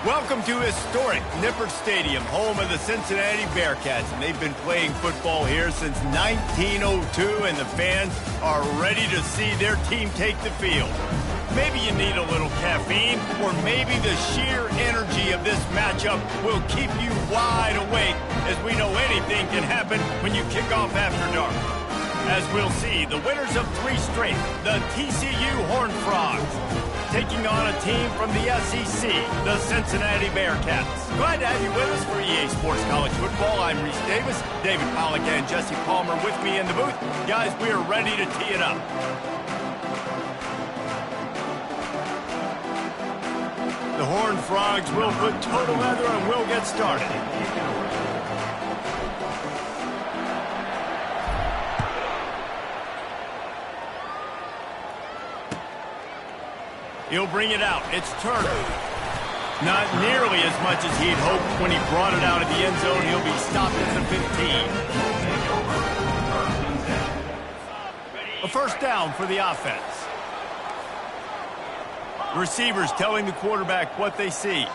Welcome to historic Nippert Stadium, home of the Cincinnati Bearcats. And they've been playing football here since 1902, and the fans are ready to see their team take the field. Maybe you need a little caffeine, or maybe the sheer energy of this matchup will keep you wide awake, as we know anything can happen when you kick off after dark. As we'll see, the winners of 3 straight, the TCU Horned Frogs, taking on a team from the SEC, the Cincinnati Bearcats. Glad to have you with us for EA Sports College Football. I'm Reese Davis, David Pollack and Jesse Palmer with me in the booth. Guys, we are ready to tee it up. The Horned Frogs will put total leather and we'll get started. He'll bring it out. It's Turner. Not nearly as much as he'd hoped when he brought it out of the end zone. He'll be stopped at the 15. A first down for the offense. The receivers telling the quarterback what they see.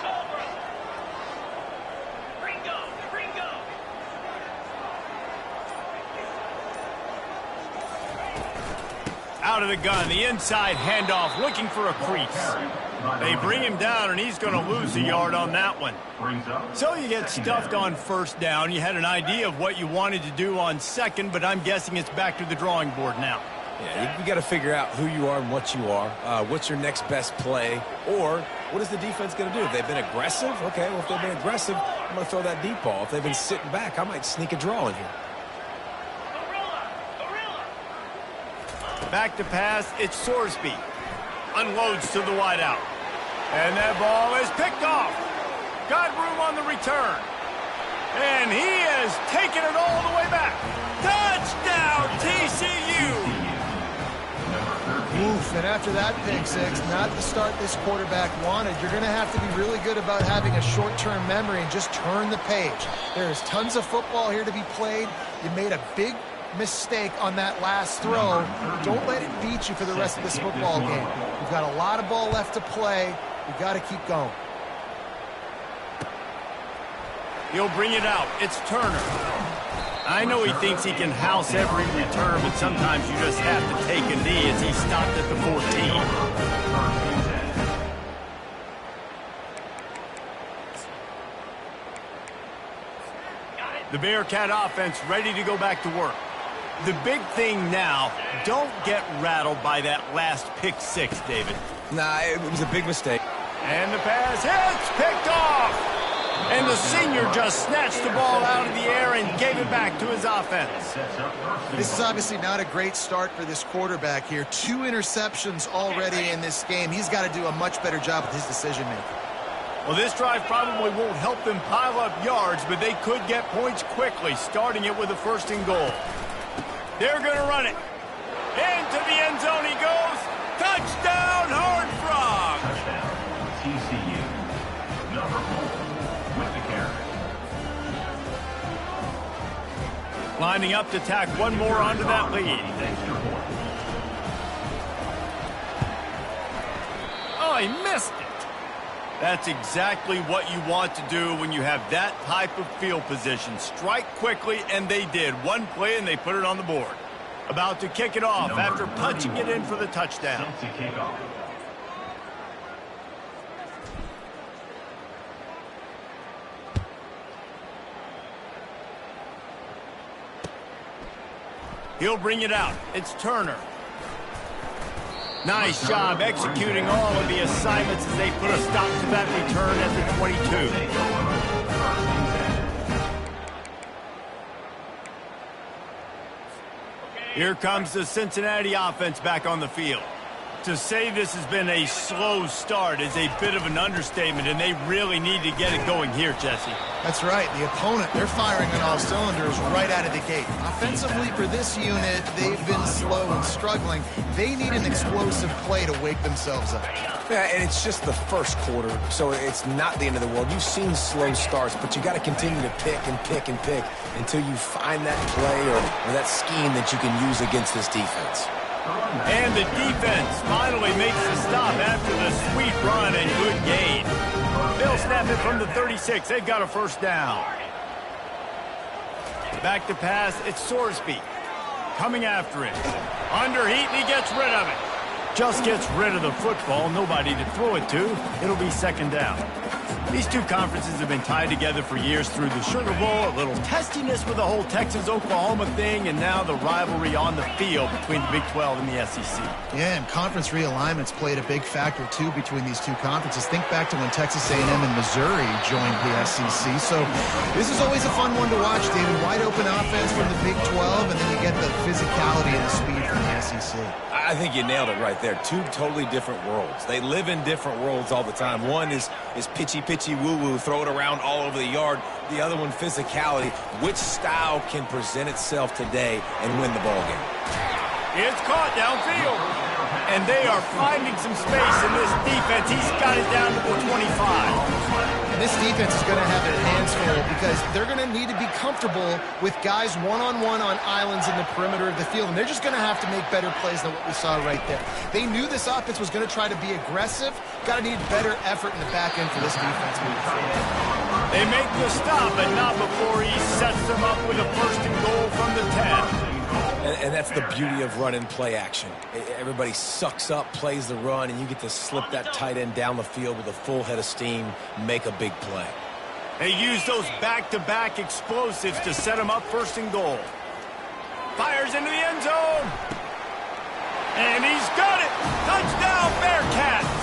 Out of the gun, the inside handoff, looking for a crease. They bring him down, and he's going to lose a yard on that one. So you get stuffed on first down. You had an idea of what you wanted to do on second, but I'm guessing it's back to the drawing board now. Yeah, you got to figure out who you are and what you are. What's your next best play? Or what is the defense going to do? If they've been aggressive, okay, well, if they've been aggressive, I'm going to throw that deep ball. If they've been sitting back, I might sneak a draw in here. Back to pass, it's Sorsby. Unloads to the wideout. And that ball is picked off. Got room on the return. And he has taken it all the way back. Touchdown, TCU! Oof, and after that pick six, not the start this quarterback wanted. You're going to have to be really good about having a short-term memory and just turn the page. There's tons of football here to be played. You made a big mistake on that last throw. Don't let it beat you for the rest of this football game. You've got a lot of ball left to play. You've got to keep going. He'll bring it out. It's Turner. I know he thinks he can house every return, but sometimes you just have to take a knee as he stopped at the 14. The Bearcat offense ready to go back to work. The big thing now, don't get rattled by that last pick six, David. Nah, it was a big mistake. And the pass hits, picked off. And the senior just snatched the ball out of the air and gave it back to his offense. This is obviously not a great start for this quarterback here. 2 interceptions already in this game. He's got to do a much better job with his decision-making. Well, this drive probably won't help them pile up yards, but they could get points quickly, starting it with a 1st and goal. They're going to run it. Into the end zone he goes. Touchdown, Horned Frogs! Touchdown, TCU. Number 4 with the carry. Lining up to tack one more onto that lead. Oh, he missed it. That's exactly what you want to do when you have that type of field position. Strike quickly, and they did. One play, and they put it on the board. About to kick it off after punching it in for the touchdown. He'll bring it out. It's Turner. Nice job executing all of the assignments as they put a stop to that return at the 22. Here comes the Cincinnati offense back on the field. To say this has been a slow start is a bit of an understatement, and they really need to get it going here, Jesse. That's right. The opponent, they're firing on all cylinders right out of the gate. Offensively for this unit, they've been slow and struggling. They need an explosive play to wake themselves up. Yeah, and it's just the first quarter, so it's not the end of the world. You've seen slow starts, but you got to continue to pick and pick and pick until you find that play or that scheme that you can use against this defense. And the defense finally makes the stop after the sweet run and good gain. They'll snap it from the 36. They've got a first down. Back to pass, it's Sorsby. Coming after it. Under heat, and he gets rid of it. Just gets rid of the football. Nobody to throw it to. It'll be second down. These two conferences have been tied together for years through the Sugar Bowl, a little testiness with the whole Texas-Oklahoma thing, and now the rivalry on the field between the Big 12 and the SEC. Yeah, and conference realignments played a big factor, too, between these two conferences. Think back to when Texas A&M and Missouri joined the SEC. So this is always a fun one to watch, David. Wide open offense from the Big 12, and then you get the physicality and the speed from the SEC. I think you nailed it right there. Two totally different worlds. They live in different worlds all the time. One is pitchy, woo-woo, throw it around all over the yard. The other one, physicality. Which style can present itself today and win the ball game? It's caught downfield. And they are finding some space in this defense. He's got it down to the 25. And this defense is going to have their hands full because they're going to need to be comfortable with guys one-on-one on islands in the perimeter of the field. And they're just going to have to make better plays than what we saw right there. They knew this offense was going to try to be aggressive. Got to need better effort in the back end for this defense moving forward. They make the stop, but not before he sets them up with a first and goal from the 10. And that's the beauty of run and play action. Everybody sucks up, plays the run, and you get to slip that tight end down the field with a full head of steam, make a big play. They use those back-to-back explosives to set them up first and goal. Fires into the end zone. And he's got it. Touchdown, Bearcats.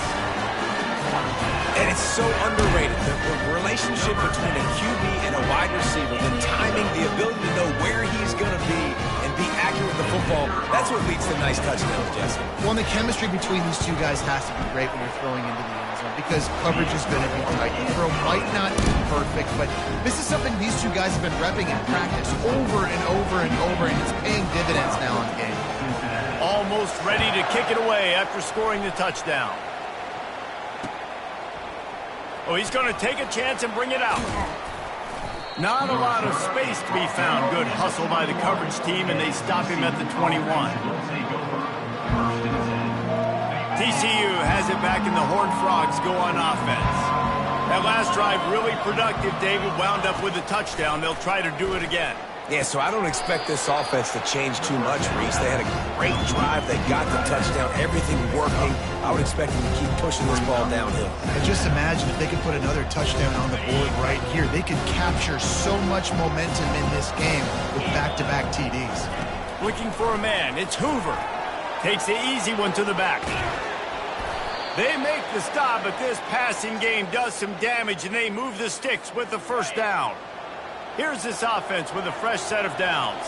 And it's so underrated. The relationship between a QB and a wide receiver, the timing, the ability to know where he's going to be and be accurate with the football, that's what leads to nice touchdowns, Jesse. Well, the chemistry between these two guys has to be great when you're throwing into the end zone because coverage is going to be tight. The throw might not be perfect, but this is something these two guys have been repping in practice over and over and over, and it's paying dividends now in game. Almost ready to kick it away after scoring the touchdown. Oh, he's going to take a chance and bring it out. Not a lot of space to be found. Good hustle by the coverage team, and they stop him at the 21. TCU has it back, and the Horned Frogs go on offense. That last drive really productive. David wound up with a touchdown. They'll try to do it again. Yeah, so I don't expect this offense to change too much, Reese. They had a great drive. They got the touchdown. Everything working. I would expect them to keep pushing this ball downhill. And just imagine if they could put another touchdown on the board right here. They could capture so much momentum in this game with back-to-back TDs. Looking for a man. It's Hoover. Takes the easy one to the back. They make the stop, but this passing game does some damage, and they move the sticks with the first down. Here's this offense with a fresh set of downs.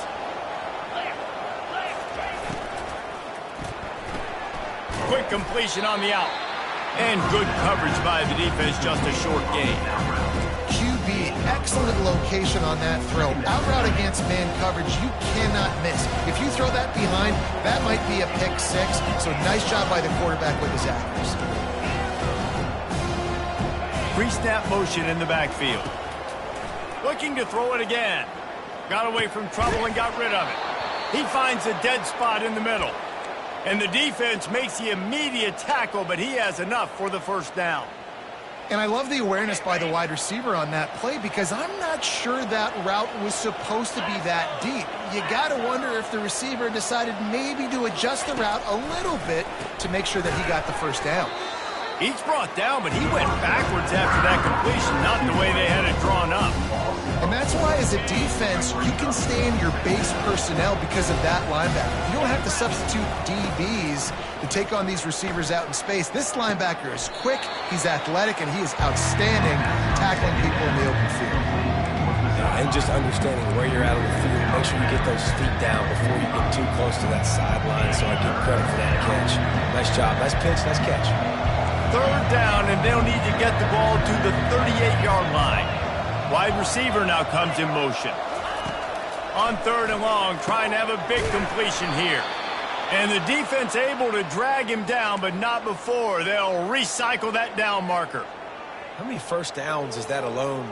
Quick completion on the out. And good coverage by the defense, just a short gain. QB, excellent location on that throw. Out route against man coverage, you cannot miss. If you throw that behind, that might be a pick six. So nice job by the quarterback with his accuracy. Pre-snap motion in the backfield. Looking to throw it again. Got away from trouble and got rid of it. He finds a dead spot in the middle. And the defense makes the immediate tackle, but he has enough for the first down. And I love the awareness by the wide receiver on that play because I'm not sure that route was supposed to be that deep. You got to wonder if the receiver decided maybe to adjust the route a little bit to make sure that he got the first down. He's brought down, but he went backwards after that completion, not the way they had it drawn up. And that's why, as a defense, you can stay in your base personnel because of that linebacker. You don't have to substitute DBs to take on these receivers out in space. This linebacker is quick, he's athletic, and he is outstanding tackling people in the open field. And just understanding where you're at on the field, make sure you get those feet down before you get too close to that sideline, so I give credit for that catch. Nice job, nice pitch, nice catch. Third down, and they'll need to get the ball to the 38-yard line. Wide receiver now comes in motion. On third and long, trying to have a big completion here. And the defense able to drag him down, but not before. They'll recycle that down marker. How many first downs is that alone,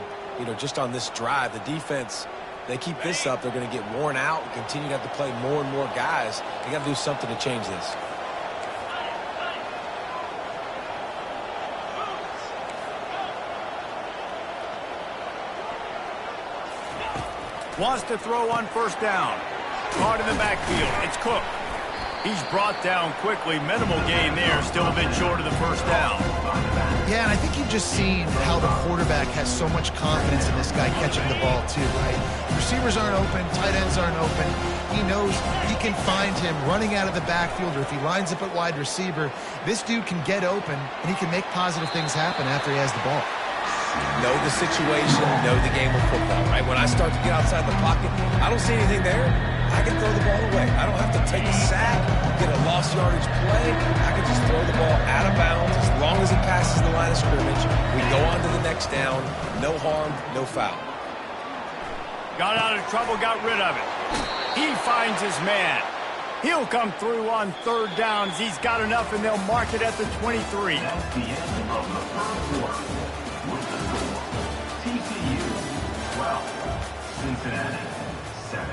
just on this drive? The defense, they keep this up, they're going to get worn out and continue to have to play more and more guys. They got to do something to change this. Wants to throw on first down. Caught in the backfield. It's Cook. He's brought down quickly. Minimal gain there. Still a bit short of the first down. Yeah, and I think you've just seen how the quarterback has so much confidence in this guy catching the ball too, right? Receivers aren't open. Tight ends aren't open. He knows he can find him running out of the backfield, or if he lines up at wide receiver, this dude can get open, and he can make positive things happen after he has the ball. Know the situation, know the game of football, right? When I start to get outside the pocket, I don't see anything there. I can throw the ball away. I don't have to take a sack, get a lost yardage play. I can just throw the ball out of bounds as long as it passes the line of scrimmage. We go on to the next down. No harm, no foul. Got out of trouble, got rid of it. He finds his man. He'll come through on third downs. He's got enough, and they'll mark it at the 23. That's the end of the third quarter. With the score, TCU 12, Cincinnati 7.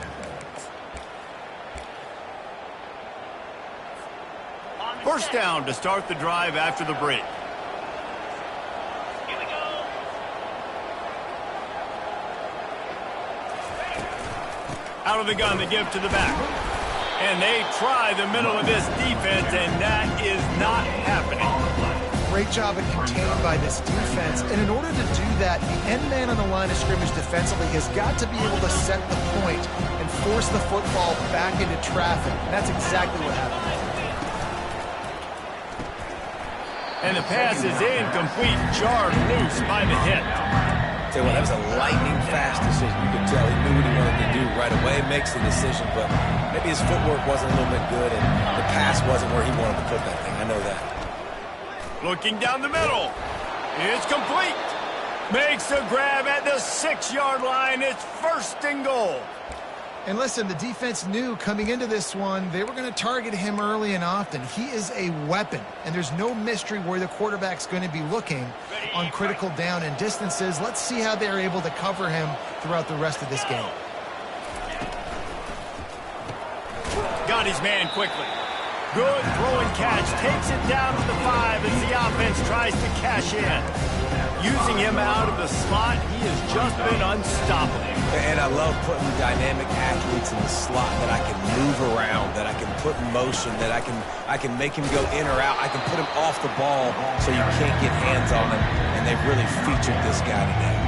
First down to start the drive after the break. Here we go. Out of the gun, they give to the back. And they try the middle of this defense, and that is not happening. Great job of contained by this defense. And in order to do that, the end man on the line of scrimmage defensively has got to be able to set the point and force the football back into traffic. And that's exactly what happened. And the pass is incomplete, jarred loose by the hit. Tell you what, that was a lightning-fast decision. You could tell he knew what he wanted to do right away, makes the decision, but maybe his footwork wasn't a little bit good, and the pass wasn't where he wanted to put that thing. I know that. Looking down the middle. It's complete. Makes a grab at the 6-yard line. It's first and goal. And listen, the defense knew coming into this one, they were going to target him early and often. He is a weapon, and there's no mystery where the quarterback's going to be looking on critical down and distances. Let's see how they're able to cover him throughout the rest of this game. Got his man quickly. Good throw and catch. Takes it down to the 5 as the offense tries to cash in. Using him out of the slot, he has just been unstoppable. And I love putting dynamic athletes in the slot that I can move around, that I can put in motion, that I can make him go in or out. I can put him off the ball so you can't get hands on him, and they've really featured this guy today.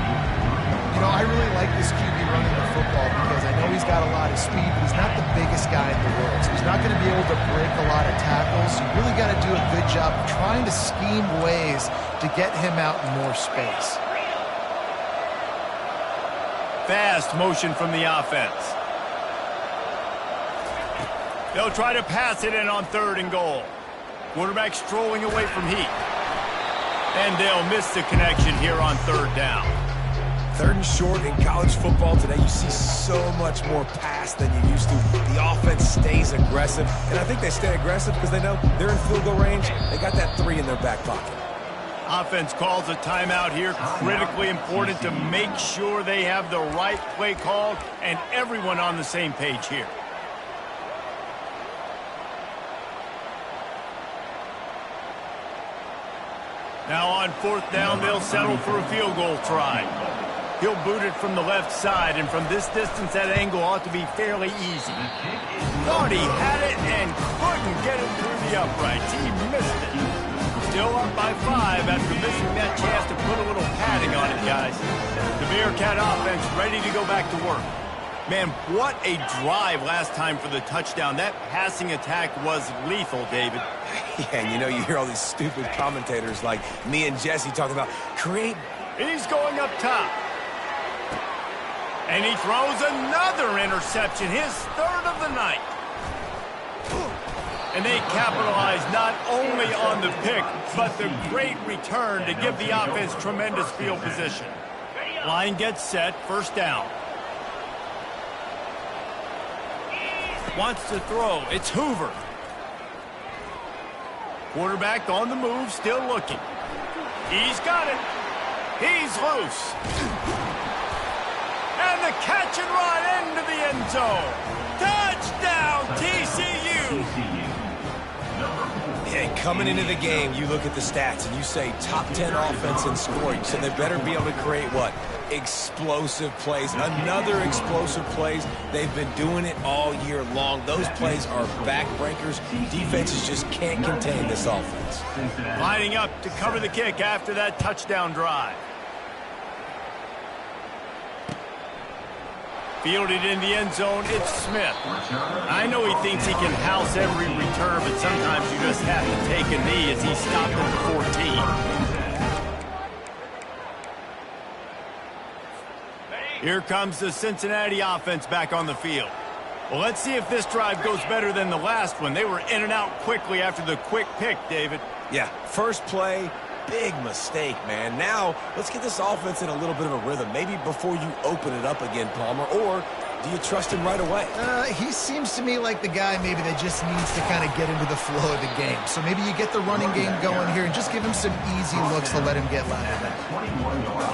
You know, I really like this QB running the football because I know he's got a lot of speed, but he's not the biggest guy in the world. So he's not going to be able to break a lot of tackles. You really got to do a good job of trying to scheme ways to get him out in more space. Fast motion from the offense. They'll try to pass it in on third and goal. Quarterback strolling away from heat. And they'll miss the connection here on third down. Third and short in college football today, you see so much more pass than you used to. The offense stays aggressive, and I think they stay aggressive because they know they're in field goal range. They got that 3 in their back pocket. Offense calls a timeout here. Critically important to make sure they have the right play called and everyone on the same page here. Now on fourth down, they'll settle for a field goal try. He'll boot it from the left side, and from this distance, that angle ought to be fairly easy. Thought he had it and couldn't get it through the uprights. He missed it. Still up by 5 after missing that chance to put a little padding on it, guys. The Bearcat offense ready to go back to work. Man, what a drive last time for the touchdown. That passing attack was lethal, David. Yeah, and you know, you hear all these stupid commentators like me and Jesse talking about create. He's going up top. And he throws another interception, his 3rd of the night. And they capitalize not only on the pick, but the great return to give the offense tremendous field position. Line gets set, first down. Wants to throw, it's Hoover. Quarterback on the move, still looking. He's got it. He's loose. And the catch and run into the end zone. Touchdown, TCU. Yeah, Coming into the game, you look at the stats and you say top 10 offense in scoring. So they better be able to create what? Explosive plays. Another explosive plays. They've been doing it all year long. Those plays are backbreakers. Defenses just can't contain this offense. Lining up to cover the kick after that touchdown drive. Fielded in the end zone, it's Smith. I know he thinks he can house every return, but sometimes you just have to take a knee as he stopped at the 14. Here comes the Cincinnati offense back on the field. Well, let's see if this drive goes better than the last one. They were in and out quickly after the quick pick, David. Yeah, first play, big mistake, man. Now, let's get this offense in a little bit of a rhythm. Maybe before you open it up again, Palmer, or do you trust him right away? He seems to me like the guy maybe that just needs to kind of get into the flow of the game. So maybe you get the running game going here and just give him some easy looks to let him get lathered back.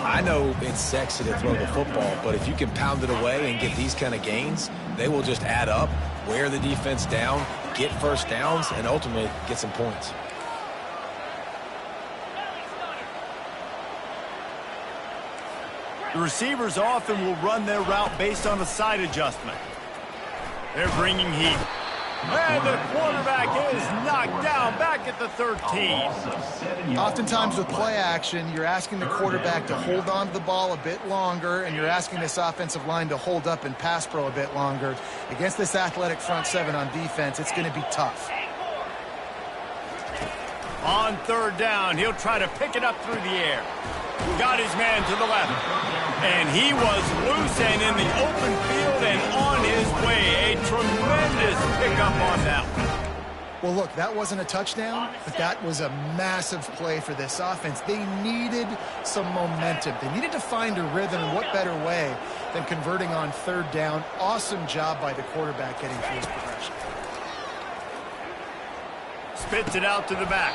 I know it's sexy to throw the football, but if you can pound it away and get these kind of gains, they will just add up, wear the defense down, get first downs, and ultimately get some points. The receivers often will run their route based on a side adjustment. They're bringing heat. And the quarterback is knocked down back at the 13. Oftentimes with play action, you're asking the quarterback to hold on to the ball a bit longer, and you're asking this offensive line to hold up and pass pro a bit longer. Against this athletic front seven on defense, it's going to be tough. On third down, he'll try to pick it up through the air. Got his man to the left. And he was loose and in the open field and on his way. A tremendous pickup on that one. Well, look, that wasn't a touchdown, but that was a massive play for this offense. They needed some momentum. They needed to find a rhythm, and what better way than converting on third down. Awesome job by the quarterback getting through his progression. Spits it out to the back.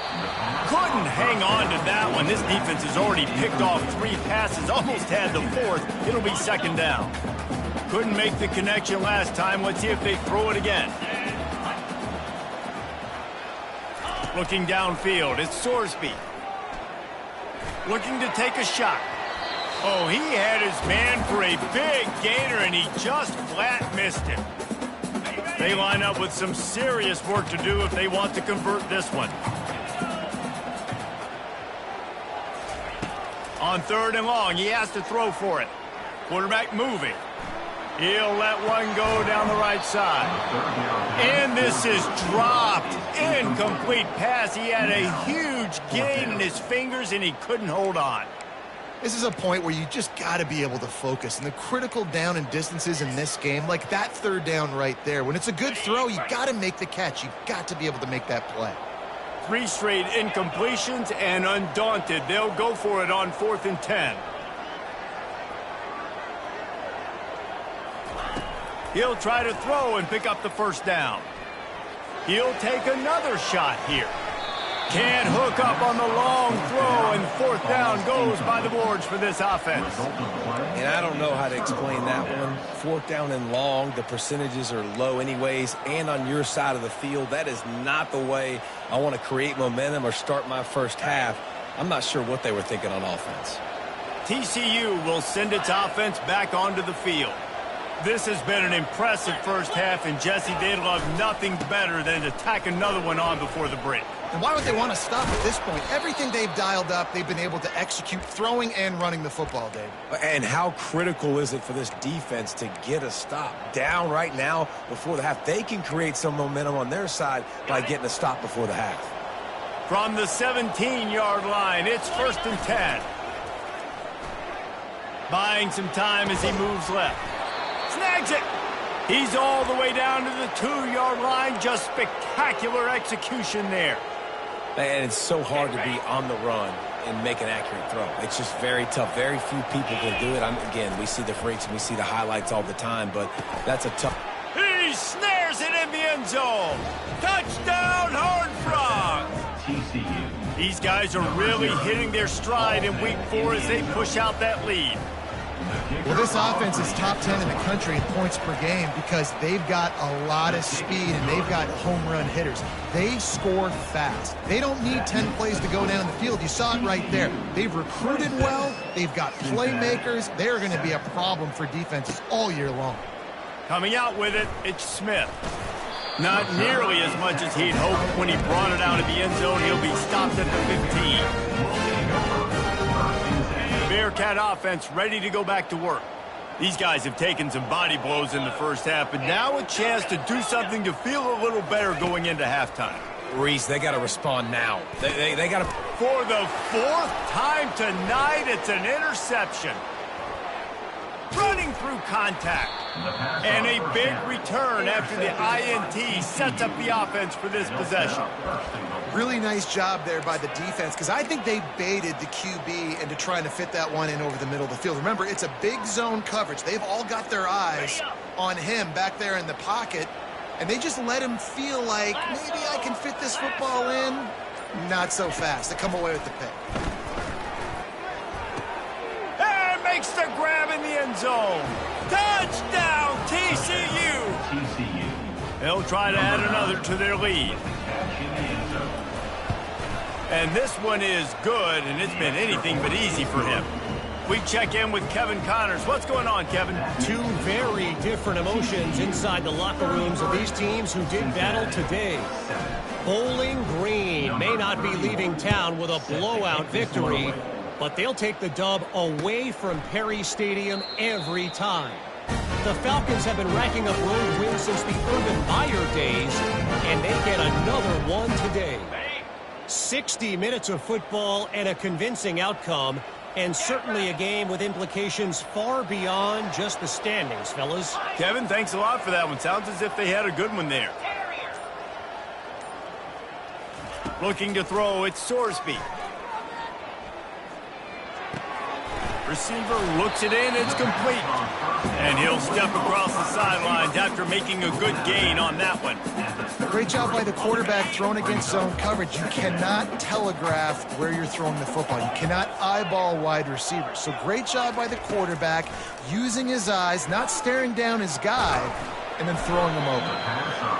Couldn't hang on to that one. This defense has already picked off 3 passes, almost had the 4th. It'll be second down. Couldn't make the connection last time. Let's see if they throw it again. Looking downfield, it's Sorsby. Looking to take a shot. Oh, he had his man for a big gainer, and he just flat missed him. They line up with some serious work to do if they want to convert this one. On third and long, he has to throw for it. Quarterback moving. He'll let one go down the right side. And this is dropped. Incomplete pass. He had a huge gain in his fingers, and he couldn't hold on. This is a point where you just got to be able to focus. And the critical down and distances in this game, like that third down right there, when it's a good throw, you got to make the catch. You got to be able to make that play. 3 straight incompletions, and undaunted, they'll go for it on 4th and 10. He'll try to throw and pick up the first down. He'll take another shot here. Can't hook up on the long throw, and 4th down goes by the boards for this offense. And I don't know how to explain that one. 4th down and long, the percentages are low anyways, and on your side of the field, that is not the way I want to create momentum or start my first half. I'm not sure what they were thinking on offense. TCU will send its offense back onto the field. This has been an impressive first half, and Jesse, they'd love nothing better than to tack another one on before the break. And why would they want to stop at this point? Everything they've dialed up, they've been able to execute throwing and running the football, Dave. And how critical is it for this defense to get a stop? Down right now before the half. They can create some momentum on their side by getting a stop before the half. From the 17-yard line, it's 1st and 10. Buying some time as he moves left. Snags it. He's all the way down to the 2-yard line. Just spectacular execution there. And it's so hard to be on the run and make an accurate throw. It's just very tough. Very few people can do it. Again, we see the freaks and we see the highlights all the time, but that's a tough. He snares it in the end zone. Touchdown, Horned Frogs. These guys are really hitting their stride in week 4 as they push out that lead. Well, this offense is top 10 in the country in points per game because they've got a lot of speed and they've got home run hitters. They score fast. They don't need 10 plays to go down the field. You saw it right there. They've recruited well. They've got playmakers. They're going to be a problem for defenses all year long. Coming out with it, it's Smith. Not nearly as much as he'd hoped when he brought it out of the end zone. He'll be stopped at the 15. Bearcat offense ready to go back to work. These guys have taken some body blows in the first half, but now a chance to do something to feel a little better going into halftime. Reese, they got to respond now. They got to... For the fourth time tonight, it's an interception. Running through contact. And a big return after the INT sets up the offense for this possession. Really nice job there by the defense because I think they baited the QB into trying to fit that one in over the middle of the field. Remember, it's a big zone coverage. They've all got their eyes on him back there in the pocket, and they just let him feel like maybe I can fit this football in. Not so fast. They come away with the pick. And makes the grab in the end zone. Touchdown, TCU. They'll try to add another to their lead. And this one is good, and it's been anything but easy for him. We check in with Kevin Connors. What's going on, Kevin? Two very different emotions inside the locker rooms of these teams who did battle today. Bowling Green may not be leaving town with a blowout victory, but they'll take the dub away from Perry Stadium every time. The Falcons have been racking up road wins since the Urban Meyer days, and they get another one today. 60 minutes of football and a convincing outcome, and certainly a game with implications far beyond just the standings, fellas. Kevin, thanks a lot for that one. Sounds as if they had a good one there. Looking to throw, it's Sorsby. Receiver looks it in, it's complete. And he'll step across the sidelines after making a good gain on that one. Great job by the quarterback thrown against zone coverage. You cannot telegraph where you're throwing the football. You cannot eyeball wide receivers. So great job by the quarterback using his eyes, not staring down his guy, and then throwing him over.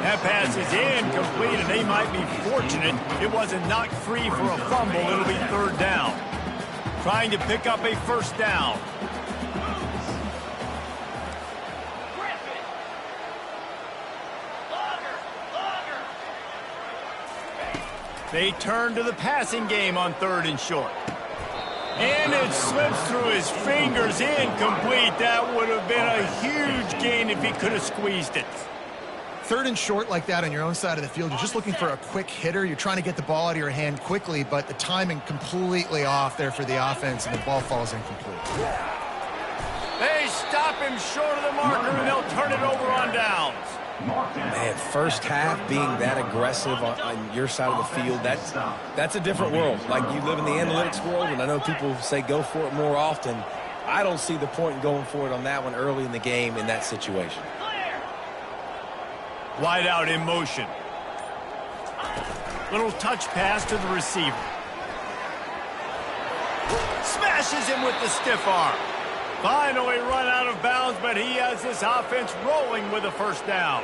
That pass is incomplete, and they might be fortunate it wasn't knocked free for a fumble. It'll be third down. Trying to pick up a first down. They turn to the passing game on third and short. And it slips through his fingers, incomplete. That would have been a huge gain if he could have squeezed it. Third and short like that on your own side of the field, you're just looking for a quick hitter. You're trying to get the ball out of your hand quickly, but the timing completely off there for the offense, and the ball falls incomplete. They stop him short of the marker, and they'll turn it over on downs. Man, first half being that aggressive on your side of the field, that's a different world. Like, you live in the analytics world, and I know people say go for it more often. I don't see the point in going for it on that one early in the game in that situation. Wide out in motion. Little touch pass to the receiver. Smashes him with the stiff arm. Finally run out of bounds, but he has this offense rolling with a first down.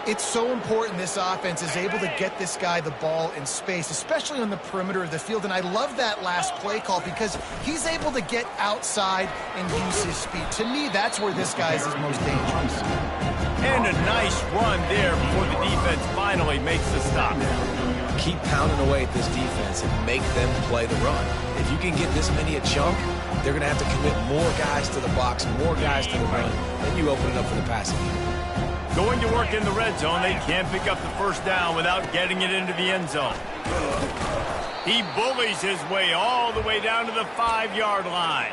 It's so important this offense is able to get this guy the ball in space, especially on the perimeter of the field. And I love that last play call because he's able to get outside and use his speed. To me, that's where this guy is his most dangerous. And a nice run there before the defense finally makes the stop. Keep pounding away at this defense and make them play the run. If you can get this many a chunk, they're going to have to commit more guys to the box, more guys to the run. Then you open it up for the passing game. Going to work in the red zone, they can't pick up the first down without getting it into the end zone. He bullies his way all the way down to the 5-yard line.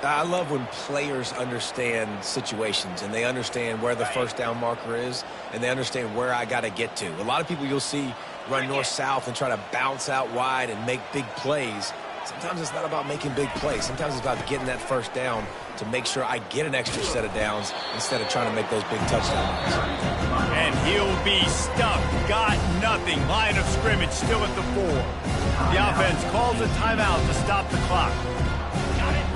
I love when players understand situations and they understand where the first down marker is and they understand where I got to get to. A lot of people you'll see run north-south and try to bounce out wide and make big plays. Sometimes it's not about making big plays. Sometimes it's about getting that first down to make sure I get an extra set of downs instead of trying to make those big touchdown runs. And he'll be stuffed. Got nothing. Line of scrimmage still at the 4. The offense calls a timeout to stop the clock.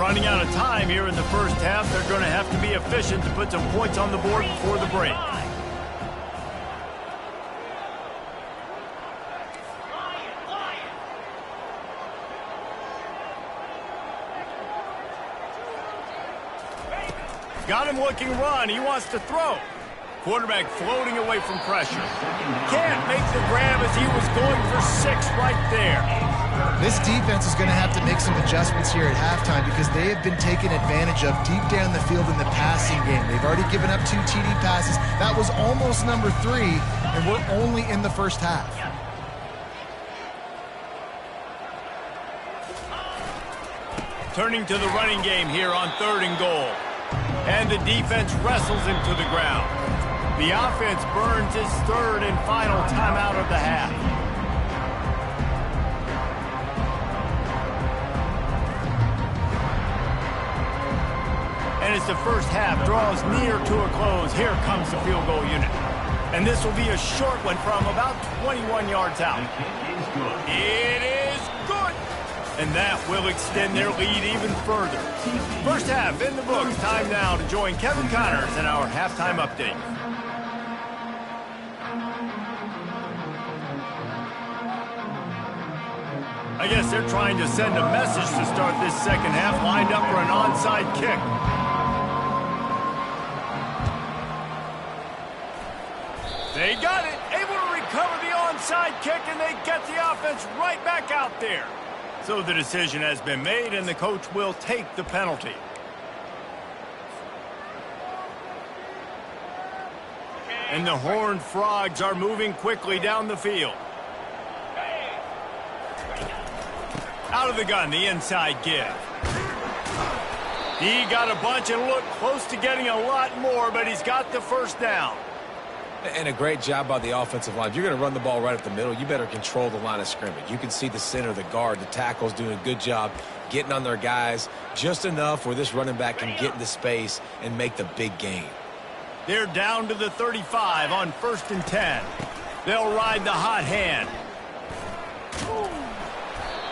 Running out of time here in the first half, they're going to have to be efficient to put some points on the board before the break. Got him looking run. He wants to throw. Quarterback floating away from pressure. Can't make the grab as he was going for 6 right there. This defense is going to have to make some adjustments here at halftime because they have been taken advantage of deep down the field in the passing game. They've already given up 2 TD passes. That was almost number 3, and we're only in the first half. Turning to the running game here on 3rd and goal. And the defense wrestles him to the ground. The offense burns his 3rd and final timeout of the half. And as the first half draws near to a close, here comes the field goal unit. And this will be a short one from about 21 yards out. It is good! And that will extend their lead even further. First half in the books. Time now to join Kevin Connors in our halftime update. I guess they're trying to send a message to start this second half, lined up for an onside kick. They got it, able to recover the onside kick, and they get the offense right back out there. So the decision has been made, and the coach will take the penalty. And the Horned Frogs are moving quickly down the field. Out of the gun, the inside give. He got a bunch and looked close to getting a lot more, but he's got the first down. And a great job by the offensive line. If you're going to run the ball right up the middle, you better control the line of scrimmage. You can see the center, the guard, the tackles doing a good job getting on their guys just enough where this running back can get into space and make the big gain. They're down to the 35 on 1st and 10. They'll ride the hot hand.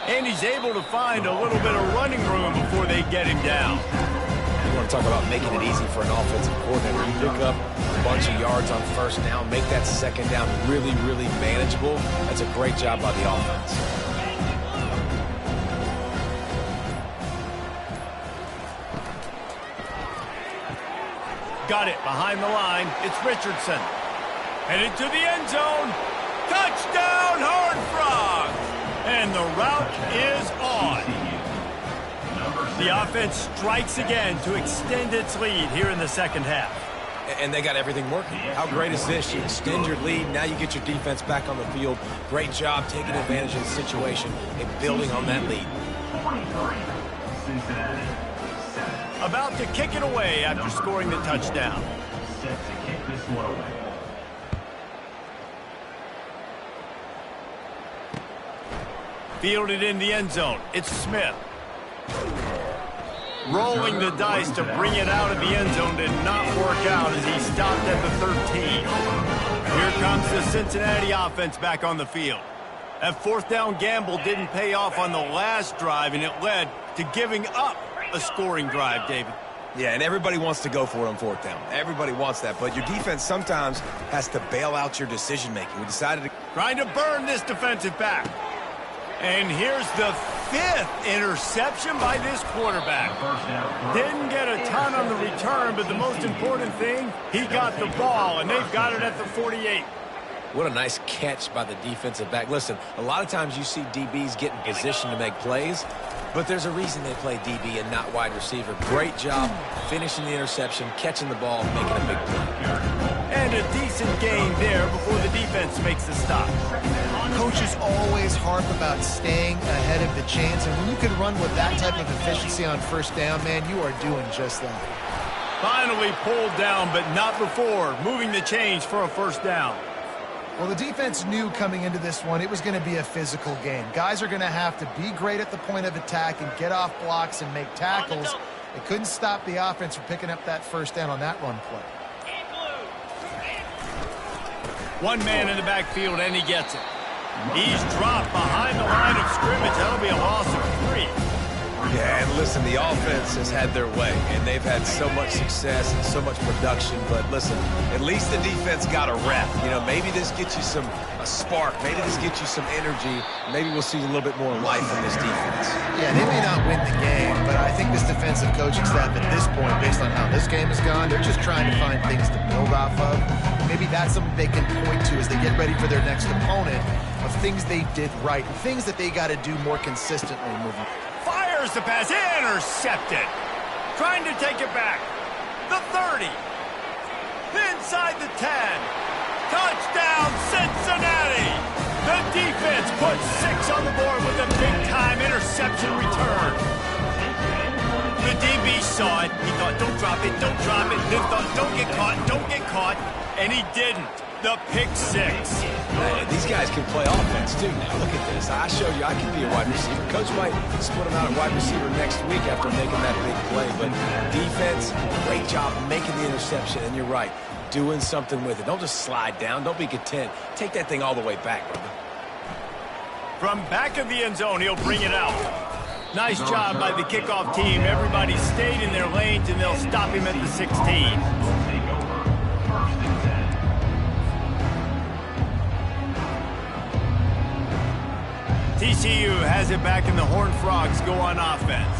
And he's able to find a little bit of running room before they get him down. You want to talk about making it easy for an offensive coordinator. You pick up a bunch of yards on 1st down, make that 2nd down really, really manageable. That's a great job by the offense. Got it behind the line. It's Richardson. Headed to the end zone. Touchdown, Horned Frogs! And the route is on. The offense strikes again to extend its lead here in the second half. And they got everything working. How great is this? You extend your lead, now you get your defense back on the field. Great job taking advantage of the situation and building on that lead. About to kick it away after scoring the touchdown. Set to kick this one away. Fielded in the end zone. It's Smith. Rolling the dice to bring it out of the end zone did not work out as he stopped at the 13. Here comes the Cincinnati offense back on the field. That 4th down gamble didn't pay off on the last drive, and it led to giving up a scoring drive, David. Yeah, and everybody wants to go for it on 4th down. Everybody wants that, but your defense sometimes has to bail out your decision-making. We decided to... Trying to burn this defensive back. And here's the 5th interception by this quarterback. Didn't get a ton on the return, but the most important thing, he got the ball, and they've got it at the 48. What a nice catch by the defensive back. Listen, a lot of times you see DBs get in position to make plays, but there's a reason they play DB and not wide receiver. Great job finishing the interception, catching the ball, making a big play. And a decent gain there before the defense makes the stop. Coaches always harp about staying ahead of the chains, and when you can run with that type of efficiency on 1st down, man, you are doing just that. Finally pulled down, but not before moving the chains for a 1st down. Well, the defense knew coming into this one it was going to be a physical game. Guys are going to have to be great at the point of attack and get off blocks and make tackles. They couldn't stop the offense from picking up that 1st down on that run play. One man in the backfield, and he gets it. He's dropped behind the line of scrimmage. That'll be a loss of 3. Yeah, and listen, the offense has had their way, and they've had so much success and so much production. But listen, at least the defense got a rep. You know, maybe this gets you a spark. Maybe this gets you some energy. Maybe we'll see a little bit more life in this defense. Yeah, they may not win the game, but I think this defensive coaching staff at this point, based on how this game has gone, they're just trying to find things to build off of. Maybe that's something they can point to as they get ready for their next opponent, of things they did right, things that they got to do more consistently moving. Fires the pass, intercepted. Trying to take it back. The 30. Inside the 10. Touchdown, Cincinnati. The defense puts 6 on the board with a big-time interception return. The DB saw it. He thought, don't drop it, don't drop it. Then thought, don't get caught. And he didn't. The pick 6. Man, these guys can play offense, too. Now, look at this. I showed you I can be a wide receiver. Coach might split them out at wide receiver next week after making that big play. But defense, great job making the interception. And you're right, doing something with it. Don't just slide down. Don't be content. Take that thing all the way back, brother. From back of the end zone, he'll bring it out. Nice job by the kickoff team. Everybody stayed in their lanes, and they'll stop him at the 16. TCU has it back, and the Horned Frogs go on offense.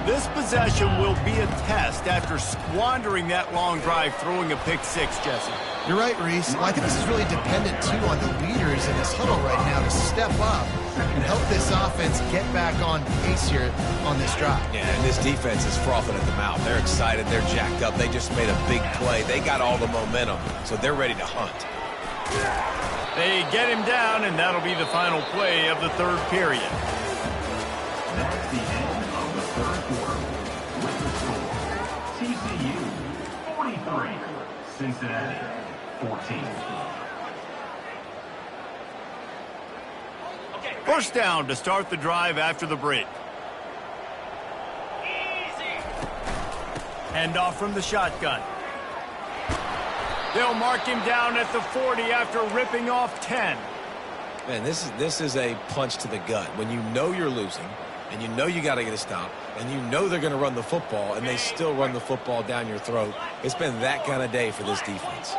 This possession will be a test after squandering that long drive, throwing a pick 6, Jesse. You're right, Reese. Well, I think this is really dependent, too, on the leaders in this huddle right now to step up and help this offense get back on pace here on this drive. Yeah, and this defense is frothing at the mouth. They're excited. They're jacked up. They just made a big play. They got all the momentum, so they're ready to hunt. They get him down, and that'll be the final play of the third period. That's the end of the third quarter. With the score, TCU 43, Cincinnati 14. First down to start the drive after the break. Handoff from the shotgun. They'll mark him down at the 40 after ripping off 10. Man, this is a punch to the gut. When you know you're losing, and you know you got to get a stop, and you know they're going to run the football, and they still run the football down your throat. It's been that kind of day for this defense.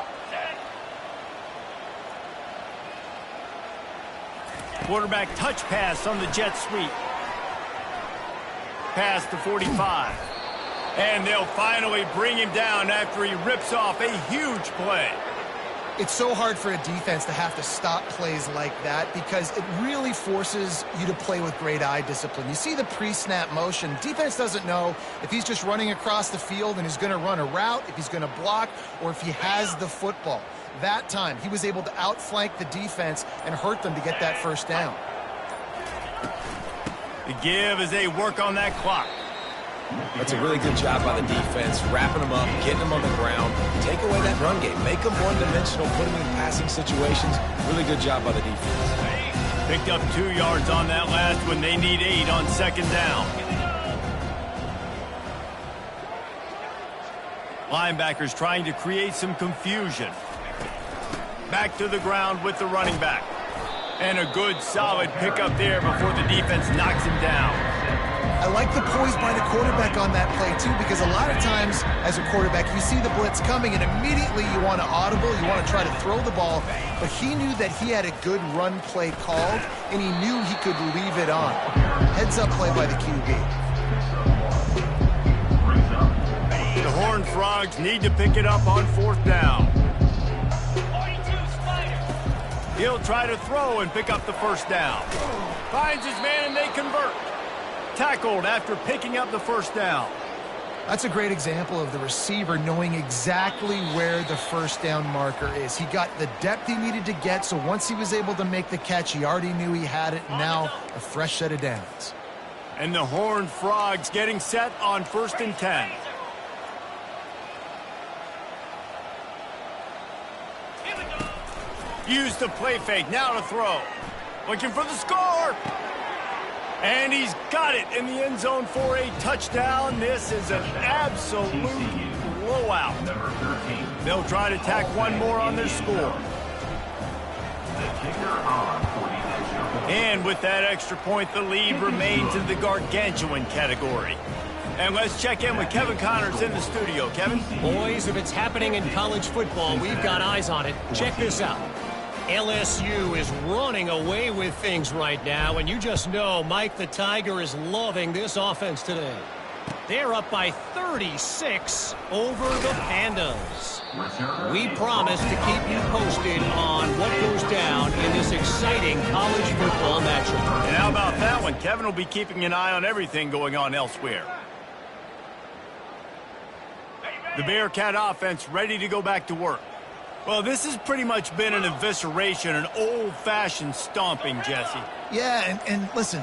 Quarterback touch pass on the jet sweep. Pass to 45. And they'll finally bring him down after he rips off a huge play. It's so hard for a defense to have to stop plays like that because it really forces you to play with great eye discipline. You see the pre-snap motion. Defense doesn't know if he's just running across the field and he's going to run a route, if he's going to block, or if he has the football. That time, he was able to outflank the defense and hurt them to get that first down. The give as they work on that clock. That's a really good job by the defense, wrapping them up, getting them on the ground, take away that run game, make them one-dimensional, put them in passing situations. Really good job by the defense. Picked up 2 yards on that last one. They need 8 on second down. Linebackers trying to create some confusion. Back to the ground with the running back. And a good, solid pickup there before the defense knocks him down. I like the poise by the quarterback on that play, too, because a lot of times as a quarterback, you see the blitz coming, and immediately you want to audible, you want to try to throw the ball. But he knew that he had a good run play called, and he knew he could leave it on. Heads-up play by the QB. The Horned Frogs need to pick it up on fourth down. He'll try to throw and pick up the first down. Finds his man, and they convert. Tackled after picking up the first down. That's a great example of the receiver knowing exactly where the first down marker is. He got the depth he needed to get, so once he was able to make the catch, he already knew he had it. Now a fresh set of downs. And the Horned Frogs getting set on 1st and 10. Use the play fake, now to throw. Looking for the score. And he's got it in the end zone for a touchdown. This is an absolute blowout. They'll try to tack one more on their score. Kicker on for the extra. And with that extra point, the lead remains in the gargantuan category. And let's check in with Kevin Connors in the studio. Kevin? Boys, if it's happening in college football, we've got eyes on it. Check this out. LSU is running away with things right now, and you just know Mike the Tiger is loving this offense today. They're up by 36 over the Pandas. We promise to keep you posted on what goes down in this exciting college football matchup. And how about that one? Kevin will be keeping an eye on everything going on elsewhere. The Bearcat offense ready to go back to work. Well, this has pretty much been an evisceration, an old-fashioned stomping, Jesse. Yeah, and listen,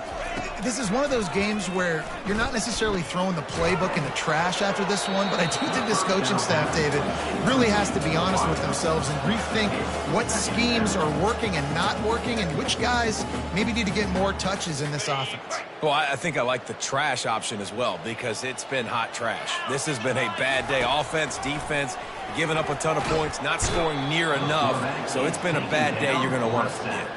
this is one of those games where you're not necessarily throwing the playbook in the trash after this one, but I do think this coaching staff, David, really has to be honest with themselves and rethink what schemes are working and not working and which guys maybe need to get more touches in this offense. Well, I think I like the trash option as well because it's been hot trash. This has been a bad day. Offense, defense, giving up a ton of points, not scoring near enough. So it's been a bad day you're going to want to forget.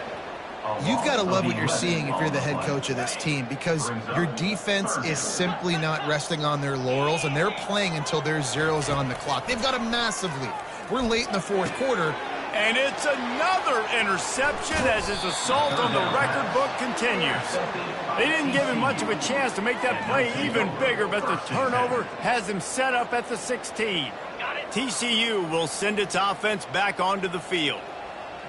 You've got to love what you're seeing if you're the head coach of this team because your defense is simply not resting on their laurels, and they're playing until there's zeros on the clock. They've got a massive lead. We're late in the fourth quarter. And it's another interception as his assault on the record book continues. They didn't give him much of a chance to make that play even bigger, but the turnover has him set up at the 16. TCU will send its offense back onto the field.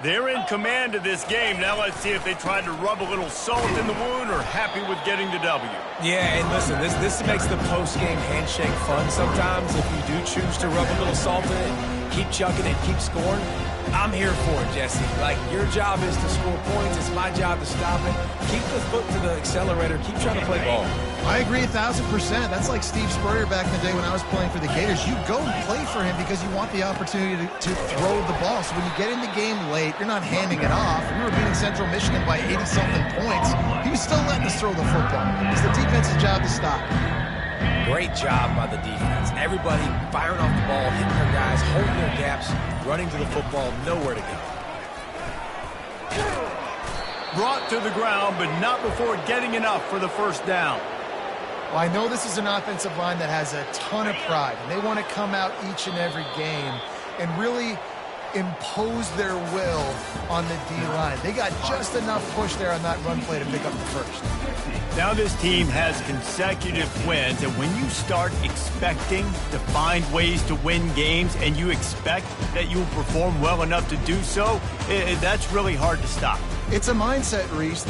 They're in command of this game. Now let's see if they tried to rub a little salt in the wound or happy with getting the W. Yeah, and listen, this makes the post-game handshake fun sometimes. If you do choose to rub a little salt in it, keep chucking it, keep scoring. I'm here for it, Jesse. Like, your job is to score points. It's my job to stop it. Keep the foot to the accelerator. Keep trying to play ball. I agree 1,000%. That's like Steve Spurrier back in the day when I was playing for the Gators. You go and play for him because you want the opportunity to throw the ball. So when you get in the game late, you're not handing it off. We were beating Central Michigan by 80-something points. He was still letting us throw the football. It's the defense's job to stop. Great job by the defense. Everybody firing off the ball, hitting their guys, holding their gaps, running to the football, nowhere to go. Brought to the ground, but not before getting enough for the first down. Well, I know this is an offensive line that has a ton of pride, and they want to come out each and every game and really impose their will on the D-line. They got just enough push there on that run play to pick up the first. Now this team has consecutive wins, and when you start expecting to find ways to win games and you expect that you'll perform well enough to do so, that's really hard to stop. It's a mindset, Reese.